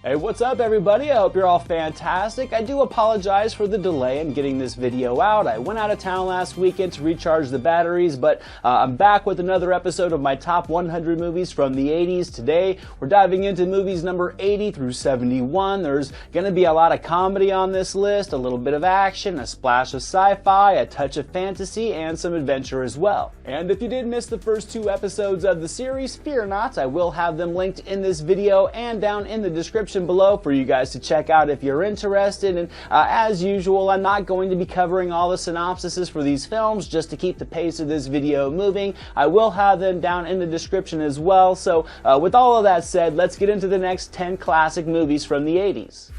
Hey, what's up everybody? I hope you're all fantastic. I do apologize for the delay in getting this video out. I went out of town last weekend to recharge the batteries, but I'm back with another episode of my top 100 movies from the 80s. Today, we're diving into movies number 80 through 71. There's gonna be a lot of comedy on this list, a little bit of action, a splash of sci-fi, a touch of fantasy, and some adventure as well. And if you did miss the first two episodes of the series, fear not, I will have them linked in this video and down in the description below for you guys to check out if you're interested. And as usual, I'm not going to be covering all the synopsises for these films just to keep the pace of this video moving. I will have them down in the description as well. So with all of that said, let's get into the next 10 classic movies from the 80s.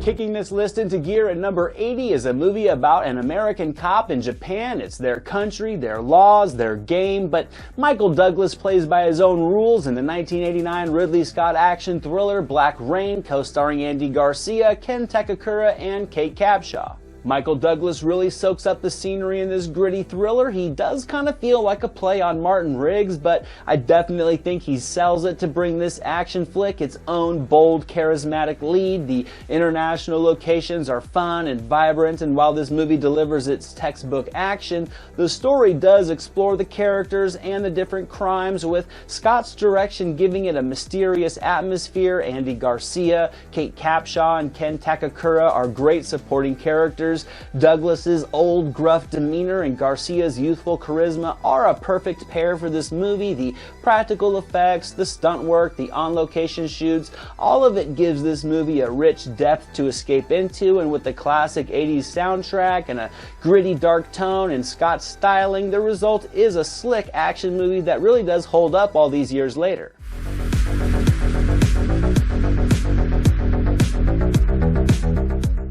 Kicking this list into gear at number 80 is a movie about an American cop in Japan. It's their country, their laws, their game, but Michael Douglas plays by his own rules in the 1989 Ridley Scott action thriller Black Rain, co-starring Andy Garcia, Ken Takakura, and Kate Capshaw. Michael Douglas really soaks up the scenery in this gritty thriller. He does kind of feel like a play on Martin Riggs, but I definitely think he sells it to bring this action flick its own bold, charismatic lead. The international locations are fun and vibrant, and while this movie delivers its textbook action, the story does explore the characters and the different crimes, with Scott's direction giving it a mysterious atmosphere. Andy Garcia, Kate Capshaw, and Ken Takakura are great supporting characters. Douglas's old gruff demeanor and Garcia's youthful charisma are a perfect pair for this movie. The practical effects, the stunt work, the on-location shoots, all of it gives this movie a rich depth to escape into, and with the classic 80s soundtrack and a gritty dark tone and Scott's styling, the result is a slick action movie that really does hold up all these years later.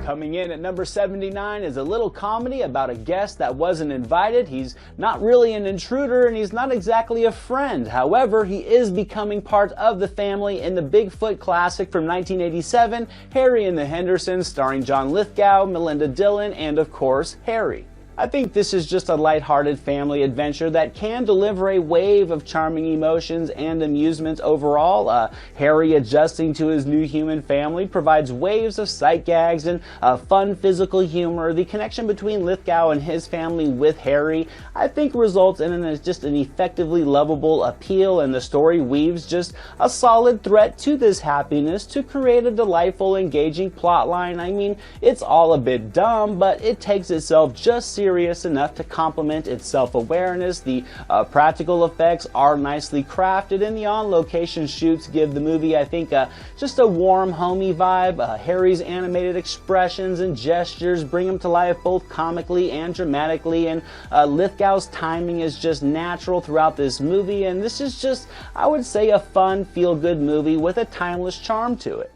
Coming in at number 79 is a little comedy about a guest that wasn't invited. He's not really an intruder and he's not exactly a friend. However, he is becoming part of the family in the Bigfoot classic from 1987, Harry and the Hendersons, starring John Lithgow, Melinda Dillon, and of course, Harry. I think this is just a lighthearted family adventure that can deliver a wave of charming emotions and amusement overall. Harry adjusting to his new human family provides waves of sight gags and fun physical humor. The connection between Lithgow and his family with Harry, I think, results in just an effectively lovable appeal, and the story weaves just a solid threat to this happiness to create a delightful, engaging plotline. I mean, it's all a bit dumb, but it takes itself just serious enough to complement its self-awareness. The practical effects are nicely crafted, and the on-location shoots give the movie, I think, just a warm, homey vibe. Harry's animated expressions and gestures bring him to life both comically and dramatically, and Lithgow's timing is just natural throughout this movie, and this is just, I would say, a fun, feel-good movie with a timeless charm to it.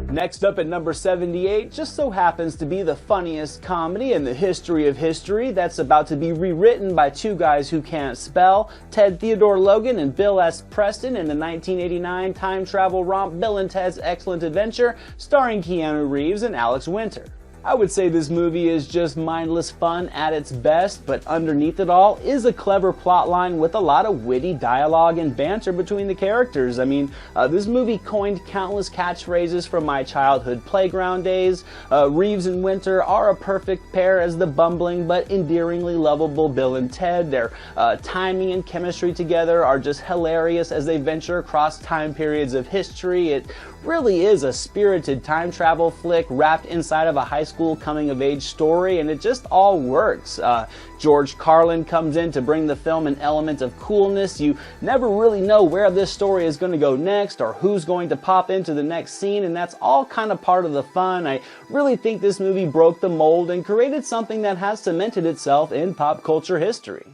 Next up at number 78 just so happens to be the funniest comedy in the history of history that's about to be rewritten by two guys who can't spell, Ted Theodore Logan and Bill S. Preston, in the 1989 time travel romp Bill and Ted's Excellent Adventure, starring Keanu Reeves and Alex Winter. I would say this movie is just mindless fun at its best, but underneath it all is a clever plotline with a lot of witty dialogue and banter between the characters. I mean, this movie coined countless catchphrases from my childhood playground days. Reeves and Winter are a perfect pair as the bumbling but endearingly lovable Bill and Ted. Their timing and chemistry together are just hilarious as they venture across time periods of history. It really is a spirited time travel flick wrapped inside of a high school coming-of-age story, and it just all works. George Carlin comes in to bring the film an element of coolness. You never really know where this story is going to go next or who's going to pop into the next scene, and that's all kind of part of the fun. I really think this movie broke the mold and created something that has cemented itself in pop culture history.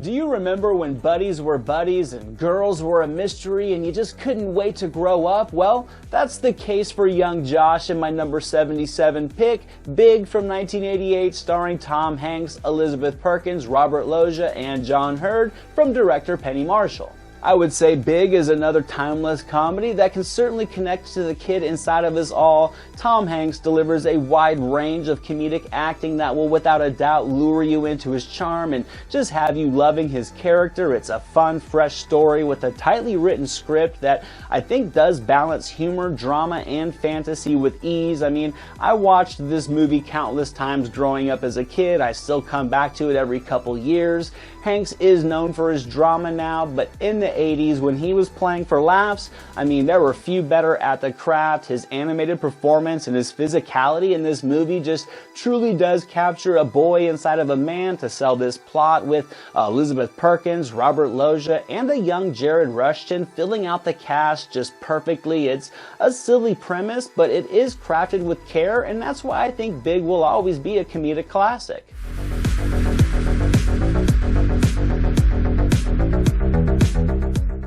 Do you remember when buddies were buddies and girls were a mystery and you just couldn't wait to grow up? Well, that's the case for young Josh in my number 77 pick, Big from 1988, starring Tom Hanks, Elizabeth Perkins, Robert Loggia, and John Hurd, from director Penny Marshall. I would say Big is another timeless comedy that can certainly connect to the kid inside of us all. Tom Hanks delivers a wide range of comedic acting that will without a doubt lure you into his charm and just have you loving his character. It's a fun, fresh story with a tightly written script that I think does balance humor, drama, and fantasy with ease. I mean, I watched this movie countless times growing up as a kid. I still come back to it every couple years. Hanks is known for his drama now, but in the 80s when he was playing for laughs, I mean, there were few better at the craft. His animated performance and his physicality in this movie just truly does capture a boy inside of a man to sell this plot with Elizabeth Perkins, Robert Loggia, and a young Jared Rushton filling out the cast just perfectly. It's a silly premise, but it is crafted with care, and that's why I think Big will always be a comedic classic.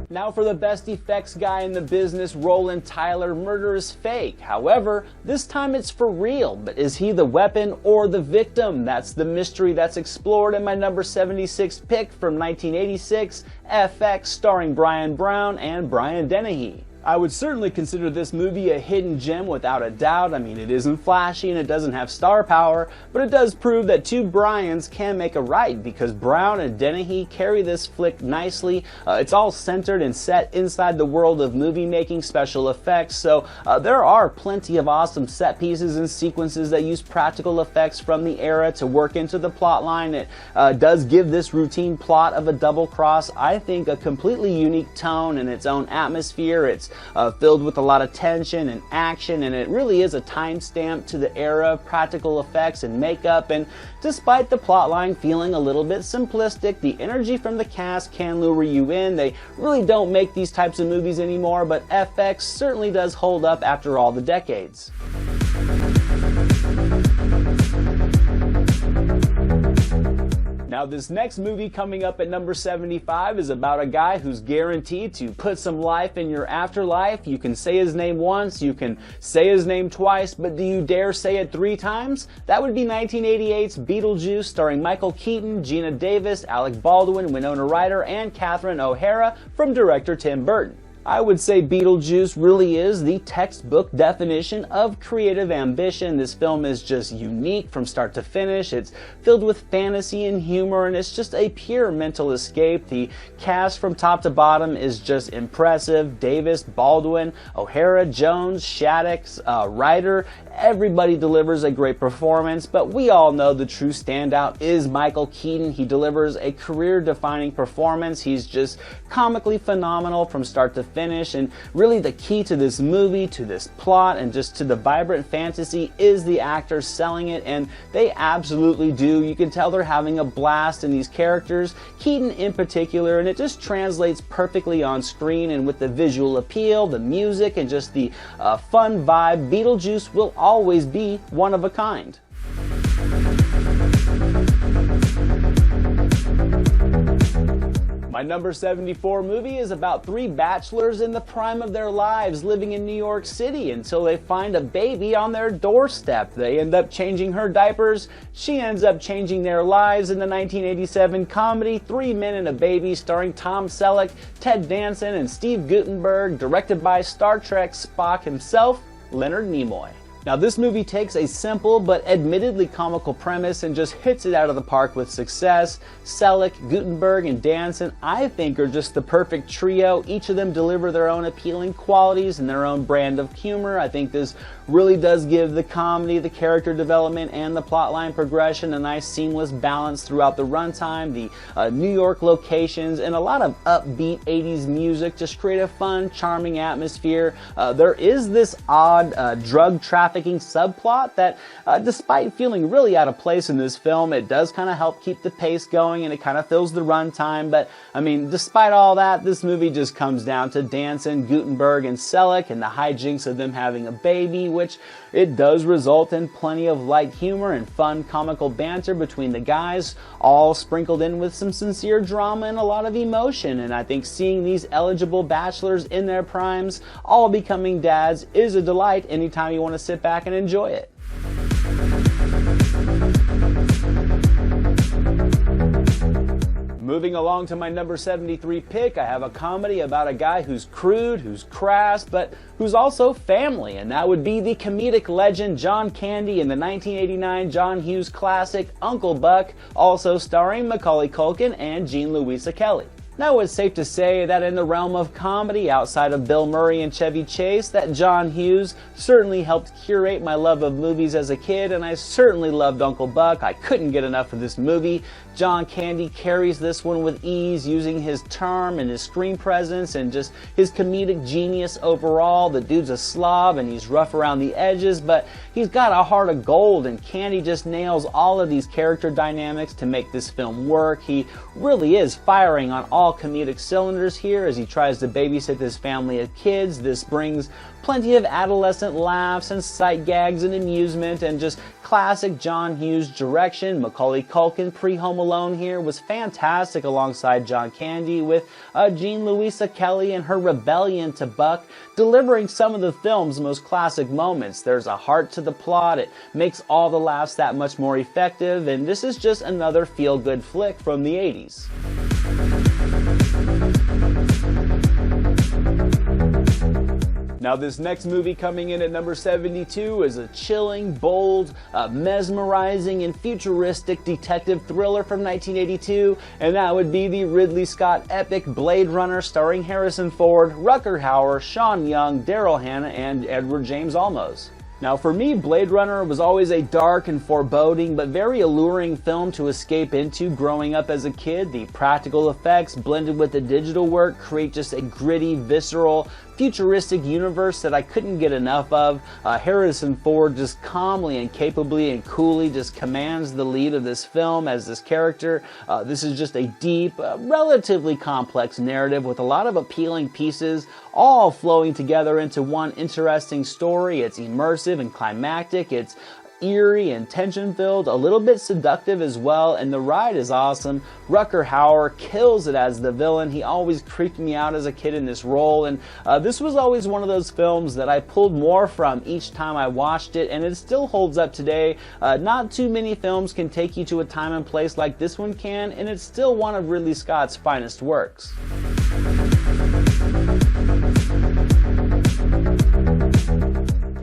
Now for the best effects guy in the business, Roland Tyler, Murder is Fake. However, this time it's for real, but is he the weapon or the victim? That's the mystery that's explored in my number 76 pick from 1986, FX, starring Brian Brown and Brian Dennehy. I would certainly consider this movie a hidden gem without a doubt. I mean, it isn't flashy and it doesn't have star power, but it does prove that two Brians can make a right because Brown and Dennehy carry this flick nicely. It's all centered and set inside the world of movie making special effects, so there are plenty of awesome set pieces and sequences that use practical effects from the era to work into the plot line. It does give this routine plot of a double cross, I think, a completely unique tone and its own atmosphere. It's filled with a lot of tension and action, and it really is a timestamp to the era of practical effects and makeup. And despite the plotline feeling a little bit simplistic, the energy from the cast can lure you in. They really don't make these types of movies anymore, but FX certainly does hold up after all the decades. Now this next movie coming up at number 75 is about a guy who's guaranteed to put some life in your afterlife. You can say his name once, you can say his name twice, but do you dare say it 3 times? That would be 1988's Beetlejuice, starring Michael Keaton, Gina Davis, Alec Baldwin, Winona Ryder, and Catherine O'Hara, from director Tim Burton. I would say Beetlejuice really is the textbook definition of creative ambition. This film is just unique from start to finish. It's filled with fantasy and humor, and it's just a pure mental escape. The cast from top to bottom is just impressive. Davis, Baldwin, O'Hara, Jones, Shattuck, Ryder, everybody delivers a great performance, but we all know the true standout is Michael Keaton. He delivers a career-defining performance. He's just comically phenomenal from start to finish, and really the key to this movie, to this plot, and just to the vibrant fantasy is the actors selling it, and they absolutely do. You can tell they're having a blast in these characters, Keaton in particular, and it just translates perfectly on screen. And with the visual appeal, the music, and just the fun vibe, Beetlejuice will always be one of a kind. My number 74 movie is about 3 bachelors in the prime of their lives living in New York City until they find a baby on their doorstep. They end up changing her diapers. She ends up changing their lives in the 1987 comedy 3 Men and a Baby, starring Tom Selleck, Ted Danson, and Steve Guttenberg, directed by Star Trek Spock himself, Leonard Nimoy. Now this movie takes a simple but admittedly comical premise and just hits it out of the park with success. Selleck, Guttenberg, and Danson, I think, are just the perfect trio. Each of them deliver their own appealing qualities and their own brand of humor. I think this really does give the comedy, the character development, and the plotline progression a nice seamless balance throughout the runtime. The New York locations and a lot of upbeat 80s music just create a fun, charming atmosphere. There is this odd drug trafficking subplot that, despite feeling really out of place in this film, it does kind of help keep the pace going and it kind of fills the runtime. But I mean, despite all that, this movie just comes down to Danson, Guttenberg, and Selleck and the hijinks of them having a baby, which it does result in plenty of light humor and fun comical banter between the guys, all sprinkled in with some sincere drama and a lot of emotion. And I think seeing these eligible bachelors in their primes all becoming dads is a delight anytime you want to sit back and enjoy it. Moving along to my number 73 pick, I have a comedy about a guy who's crude, who's crass, but who's also family, and that would be the comedic legend John Candy in the 1989 John Hughes classic Uncle Buck, also starring Macaulay Culkin and Jean Louisa Kelly. Now it's safe to say that in the realm of comedy, outside of Bill Murray and Chevy Chase, that John Hughes certainly helped curate my love of movies as a kid, and I certainly loved Uncle Buck. I couldn't get enough of this movie. John Candy carries this one with ease, using his charm and his screen presence and just his comedic genius overall. The dude's a slob and he's rough around the edges, but he's got a heart of gold, and Candy just nails all of these character dynamics to make this film work. He really is firing on all comedic cylinders here as he tries to babysit this family of kids. This brings plenty of adolescent laughs and sight gags and amusement and just classic John Hughes direction. Macaulay Culkin pre-Home Alone here was fantastic alongside John Candy, with Jean Louisa Kelly and her rebellion to Buck delivering some of the film's most classic moments. There's a heart to the plot, it makes all the laughs that much more effective, and this is just another feel-good flick from the 80s. Now this next movie coming in at number 72 is a chilling, bold, mesmerizing, and futuristic detective thriller from 1982, and that would be the Ridley Scott epic Blade Runner starring Harrison Ford, Rutger Hauer, Sean Young, Daryl Hannah, and Edward James Olmos. Now for me, Blade Runner was always a dark and foreboding but very alluring film to escape into growing up as a kid. The practical effects blended with the digital work create just a gritty, visceral, futuristic universe that I couldn't get enough of. Harrison Ford just calmly and capably and coolly just commands the lead of this film as this character. This is just a deep, relatively complex narrative with a lot of appealing pieces, all flowing together into one interesting story. It's immersive and climactic. It's eerie and tension-filled, a little bit seductive as well, and the ride is awesome. Rutger Hauer kills it as the villain. He always creeped me out as a kid in this role, and this was always one of those films that I pulled more from each time I watched it, and it still holds up today. Not too many films can take you to a time and place like this one can, and it's still one of Ridley Scott's finest works.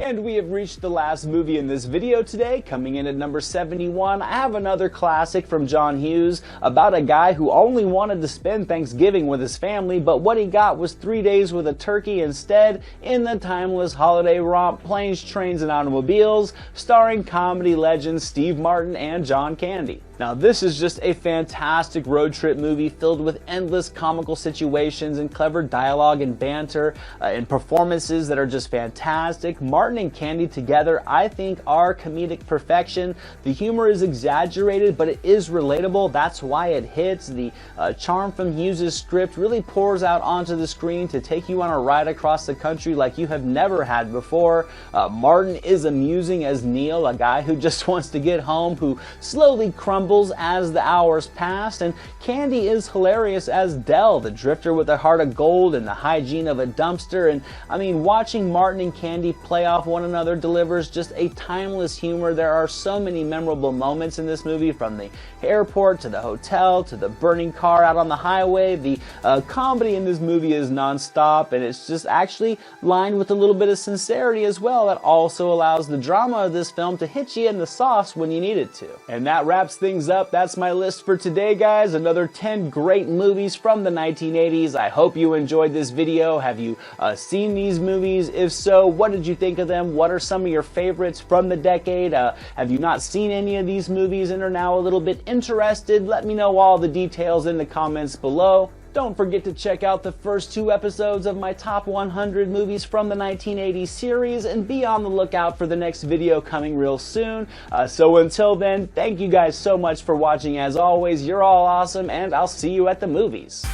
And we have reached the last movie in this video today. Coming in at number 71, I have another classic from John Hughes about a guy who only wanted to spend Thanksgiving with his family, but what he got was 3 days with a turkey instead in the timeless holiday romp Planes, Trains, and Automobiles, starring comedy legends Steve Martin and John Candy. Now this is just a fantastic road trip movie filled with endless comical situations and clever dialogue and banter and performances that are just fantastic. Martin and Candy together, I think, are comedic perfection. The humor is exaggerated, but it is relatable. That's why it hits. The charm from Hughes' script really pours out onto the screen to take you on a ride across the country like you have never had before. Martin is amusing as Neil, a guy who just wants to get home, who slowly crumbles as the hours pass, and Candy is hilarious as Dell, the drifter with a heart of gold and the hygiene of a dumpster. And I mean, watching Martin and Candy play off one another delivers just a timeless humor. There are so many memorable moments in this movie, from the airport to the hotel to the burning car out on the highway. The comedy in this movie is non-stop, and it's just actually lined with a little bit of sincerity as well that also allows the drama of this film to hit you in the sauce when you need it to. And that wraps things up. That's my list for today, guys. Another 10 great movies from the 1980s. I hope you enjoyed this video. Have you seen these movies? If so, what did you think of them? What are some of your favorites from the decade? Have you not seen any of these movies and are now a little bit interested? Let me know all the details in the comments below. Don't forget to check out the first 2 episodes of my Top 100 movies from the 1980s series, and be on the lookout for the next video coming real soon. So until then, thank you guys so much for watching. As always, you're all awesome, and I'll see you at the movies.